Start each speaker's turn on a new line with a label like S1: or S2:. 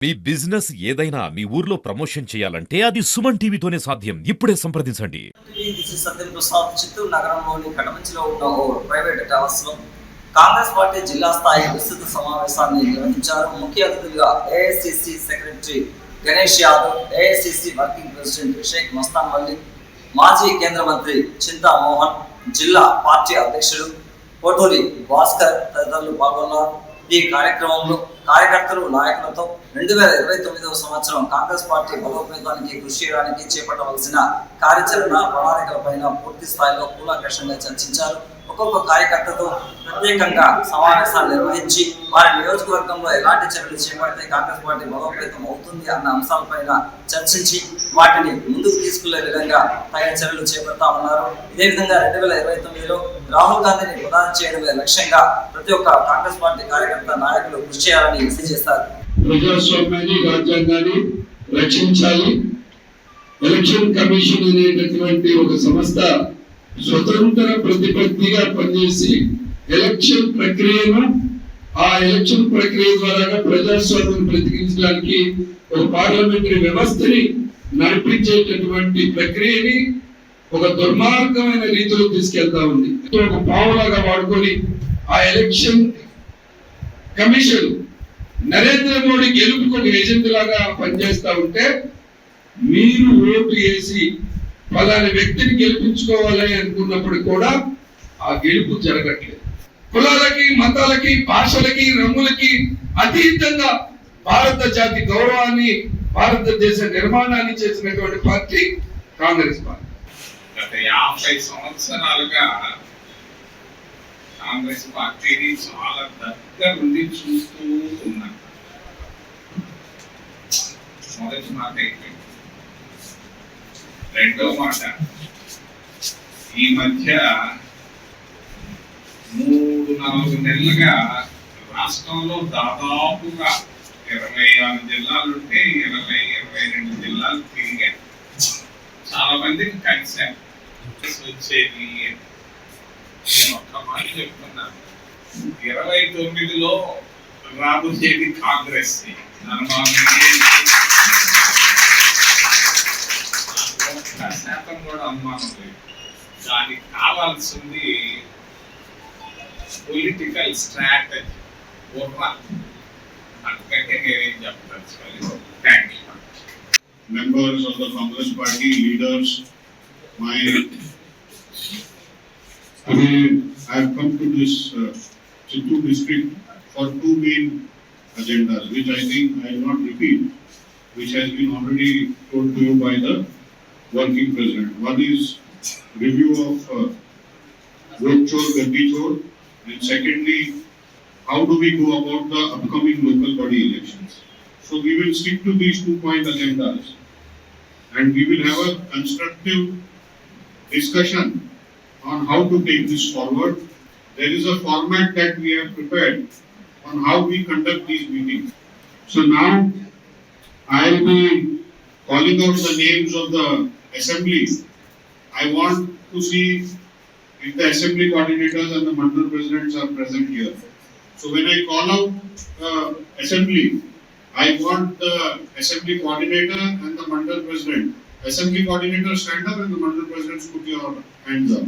S1: మీ business ఏదైనా మీ ఊర్లో promotion చేయాలంటే అది సుమన్ టీవీతోనే సాధ్యం. ఇప్పుడే సంప్రదించండి.
S2: సత్యం ప్రసాద్ చిత్తూరు నగరంలోని కడమంచిలో ఉన్న ఓ ప్రైవేట్ టవర్స్ లో కాంగ్రెస్ పార్టీ జిల్లా స్థాయి విస్తృత సమావేశాన్ని నిర్వహించారు. ముఖ్య అతిథులుగా AICC secretary Ganesh Yadav, AICC working president Sheikh Mastan Valli, మాజీ కేంద్ర మంత్రి చింతా మోహన్, జిల్లా పార్టీ అధ్యక్షుడు కోటూరి భాస్కర్ తదితరులు పాల్గొన్నారు. ఈ కార్యక్రమంలో కార్యకర్తలు నాయకులతో 2029వ సంవత్సరం కాంగ్రెస్ పార్టీ బలోపేతానికి కృషి చేయడానికి చేపట్టవలసిన కార్యాచరణ ప్రణాళికలపైన పూర్తి స్థాయిలో కూలంకషంగా చర్చించారు. ఒక్కొక్క కార్యకర్తతో ప్రత్యేకంగా సమావేశాలు నిర్వహించి వారి నియోజకవర్గంలో ఎలాంటి చర్యలు చేపడితే కాంగ్రెస్ పార్టీ బలోపేతం అవుతుంది అన్న అంశాలపైన చర్చించి వాటిని ముందుకు తీసుకెళ్లే విధంగా తగిన చర్యలు చేపడతామన్నారు. ఇదే విధంగా 2029లో రాహుల్ గాంధీని ప్రధాని చేయడమే లక్ష్యంగా ప్రతి ఒక్క కాంగ్రెస్ పార్టీ కార్యకర్త నాయకులు కృషి చేయాలని చేస్తారు.
S3: ప్రజాస్వామ్యాన్ని, రాజ్యాంగాన్ని రక్షించాలి. ఎలక్షన్ కమిషన్ అనేటటువంటి ఒక సంస్థ స్వతంత్ర ప్రతిపత్తిగా పనిచేసి ఎలక్షన్ ప్రక్రియను ఆ ఎలక్షన్ ప్రక్రియ ద్వారా ప్రజాస్వామ్యం ప్రతికించడానికి ఒక పార్లమెంటరీ వ్యవస్థని నడిపించేటటువంటి ప్రక్రియని ఒక దుర్మార్గమైన రీతిలో తీసుకెళ్తా ఉంది. ఒక పావులాగా వాడుకొని ఆ ఎలక్షన్ కమిషన్ నరేంద్ర మోడీ గెలుపుకు ఒక ఏజెంట్ లాగా పనిచేస్తా ఉంటే మీరు ఓటు వేసి పలాని వ్యక్తిని గెలిపించుకోవాలి అనుకున్నప్పుడు కూడా ఆ గెలుపు జరగట్లేదు. కులాలకి, మతాలకి, భాషలకి, రంగులకి అతీతంగా భారత జాతి గౌరవాన్ని, భారతదేశ నిర్మాణాన్ని చేసినటువంటి పార్టీ కాంగ్రెస్ పార్టీ.
S4: గత 50 సంవత్సరాలుగా కాంగ్రెస్ పార్టీని చాలా దగ్గర నుండి చూస్తూ ఉన్నారు. మొదటి మాట అయిపోయింది. రెండో మాట, ఈ మధ్య 3-4 నెలలుగా రాష్ట్రంలో దాదాపుగా 26 జిల్లాలుంటే 20-22 జిల్లాలు తిరిగారు. చాలా మందిని కలిశారు. వచ్చేది నేను ఒక్క మాట చెప్తున్నాను, 29లో రాబోయేది కాంగ్రెస్. శాతం కూడా అనుమానం లేదు. దానికి కావాల్సింది పొలిటికల్ స్ట్రాటజీ. అందుకంటే నేనేం చెప్పదలుచుకోలేదు. Thank you.
S5: Members of the Congress Party, leaders, today I have come to this Chittoor district for two main agendas, which I think I will not repeat, which has been already told to you by the working president. One is review of vote chor, gatti chor, and secondly, how do we go about the upcoming local body elections. So we will stick to these 2-point agendas, and we will have a constructive discussion on how to take this forward. There is a format that we have prepared on how we conduct these meetings. So now I will be calling out the names of the assembly. I want to see if the assembly coordinators and the mandal presidents are present here. So when I call out assembly, I want the assembly coordinator and the mandal president. Assembly coordinator stand up and the mandal presidents put your hands up.